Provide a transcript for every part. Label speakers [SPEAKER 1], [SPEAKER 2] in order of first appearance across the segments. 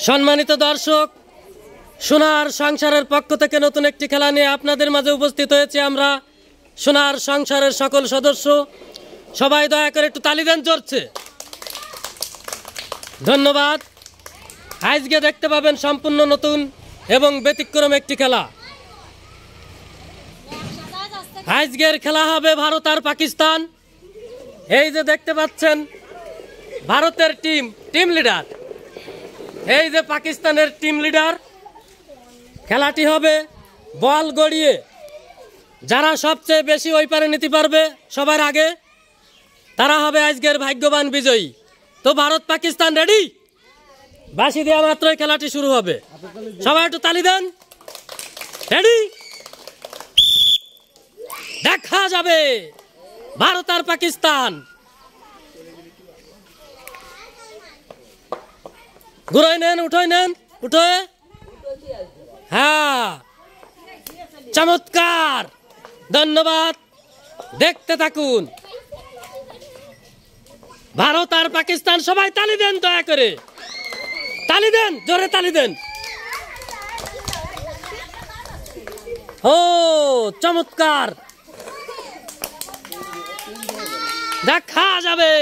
[SPEAKER 1] সম্মানিত দর্শক, সোনার সংসারের পক্ষ থেকে নতুন একটি খেলা নিয়ে আপনাদের মাঝে উপস্থিত হয়েছে আমরা সোনার সংসারের সকল সদস্য। সবাই দয়া করে একটু তালি দেন জোরছে। ধন্যবাদ। আজকে দেখতে পাবেন সম্পূর্ণ নতুন এবং ব্যতিক্রম একটি খেলা। আজকের খেলা হবে ভারত আর পাকিস্তান। এই যে দেখতে পাচ্ছেন ভারতের টিম লিডার, এই যে পাকিস্তানের টিম লিডার। খেলাটি হবে বল গড়িয়ে, যারা সবচেয়ে বেশি ওই পারে নিতে পারবে সবার আগে তারা হবে আজকের ভাগ্যবান বিজয়ী। তো ভারত পাকিস্তান রেডি? বাঁশি দেওয়া মাত্রই খেলাটি শুরু হবে। সবাই একটু তালি দেন। রেডি? দেখা যাবে ভারত আর পাকিস্তান। ঘুরাই নেন, উঠোই নেন, উঠোয়। হ্যাঁ, চমৎকার, ধন্যবাদ। দেখতে থাকুন। ভারত আর পাকিস্তান, সবাই তালি দেন, দয়া করে তালি দেন, জোরে তালি দেন। ও চমৎকার, দেখা যাবে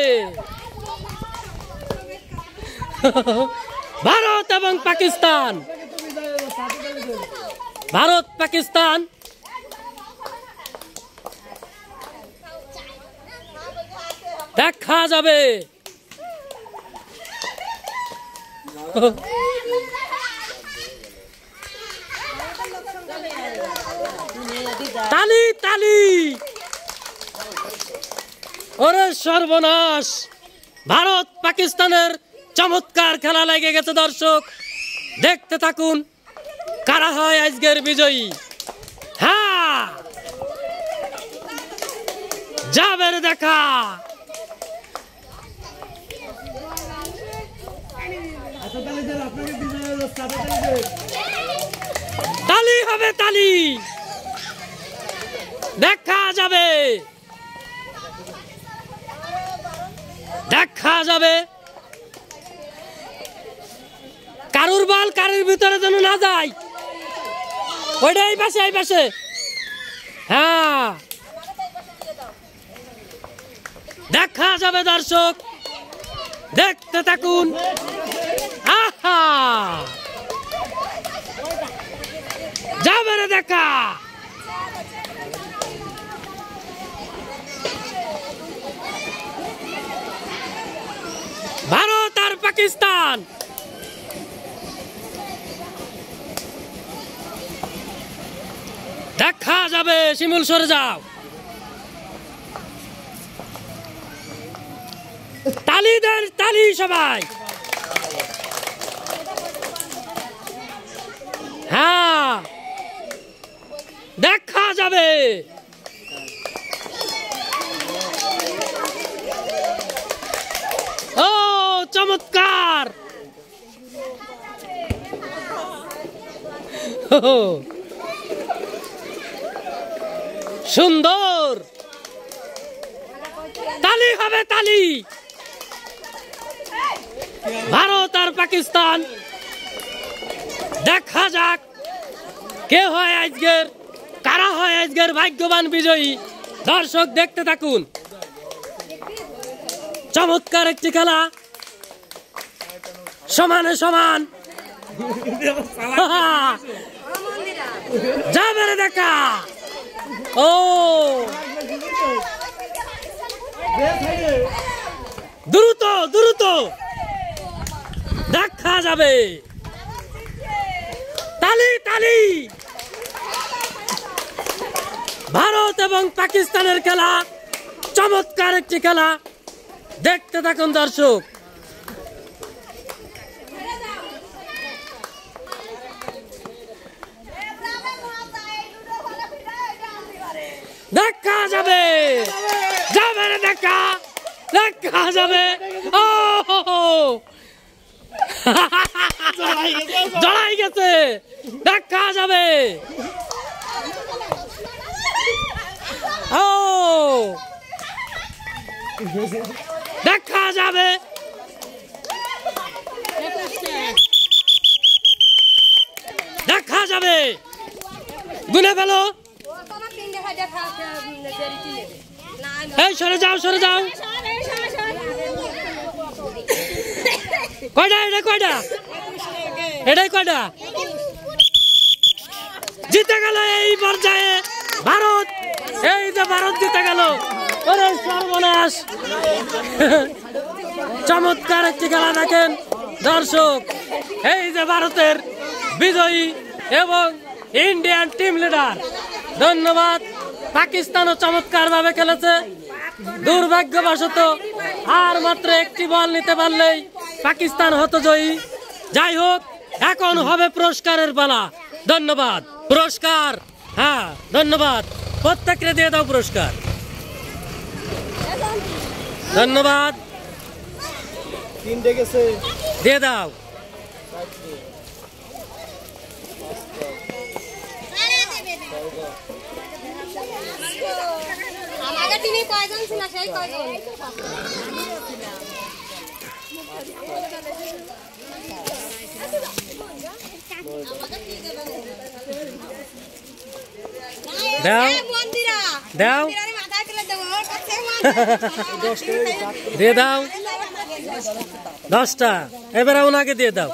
[SPEAKER 1] ভারত এবং পাকিস্তান। ভারত পাকিস্তান, দেখা যাবে। তালি তালি। ওরে সর্বনাশ, ভারত পাকিস্তানের চমৎকার খেলা লেগে গেছে। দর্শক দেখতে থাকুন, কারা হয় আজকের বিজয়ী। হ্যাঁ, যাবে দেখা। তালি হবে, তালি। দেখা যাবে, দেখা যাবে। কারুর বল কারুর ভিতরে যেন না যায়। ওইটা এই পাশে, এই পাশে। হ্যাঁ, দেখা যাবে দর্শক, দেখতে থাকুন। আহা, যাবে রে দেখা। ভারত আর পাকিস্তান, দেখা যাবে। শিমুল সরে যাও। তালি দেন, তালি সবাই। হ্যাঁ, দেখা যাবে। ও চমৎকার। সুন্দর, তালি হবে, তালি। ভারত আর পাকিস্তান, দেখা যাক কে হয় আজকের, কারা হয় আজকের ভাগ্যবান বিজয়ী। দর্শক দেখতে থাকুন। চমৎকার একটি খেলা, সমানে সমান। যাবে রে দেখা। ও দ্রুত দ্রুত, দেখা যাবে। তালি তালি। ভারত এবং পাকিস্তানের খেলা, চমৎকার একটি খেলা। দেখতে থাকুন দর্শক। দেখা যাবে, যাবে রে দেখা, দেখা যাবে। ও জড়াই গেছে, দেখা যাবে। ও দেখা যাবে। গুনে ফেলো। এই সরে যাও, সরে যাও। কয়টা এটা, কয়টা এটাই, কয়টা জিতে গেল এই পর্যায়ে ভারত। এই যে ভারত জিতে গেল। ওরে সর্বনাশ, চমৎকার একটি খেলা দেখেন দর্শক। এই যে ভারতের বিজয়ী এবং ইন্ডিয়ান টিম লিডার। ধন্যবাদ। পাকিস্তানও চমৎকার ভাবে খেলেছে। দুর্ভাগ্যবশত আর মাত্র একটি বল নিতে পারলেই পাকিস্তান হতো জয়ী। যাই হোক, এখন হবে পুরস্কারের পালা। ধন্যবাদ। পুরস্কার, হ্যাঁ ধন্যবাদ, প্রত্যেককে দিয়ে দাও পুরস্কার। ধন্যবাদ, দিয়ে দাও।
[SPEAKER 2] আমাদের টিমে কয়জন ছিল সেই কয়জন?
[SPEAKER 1] দাও, দাও, দিয়ে দাও 10টা। এবারে ওনাকে দিয়ে দাও।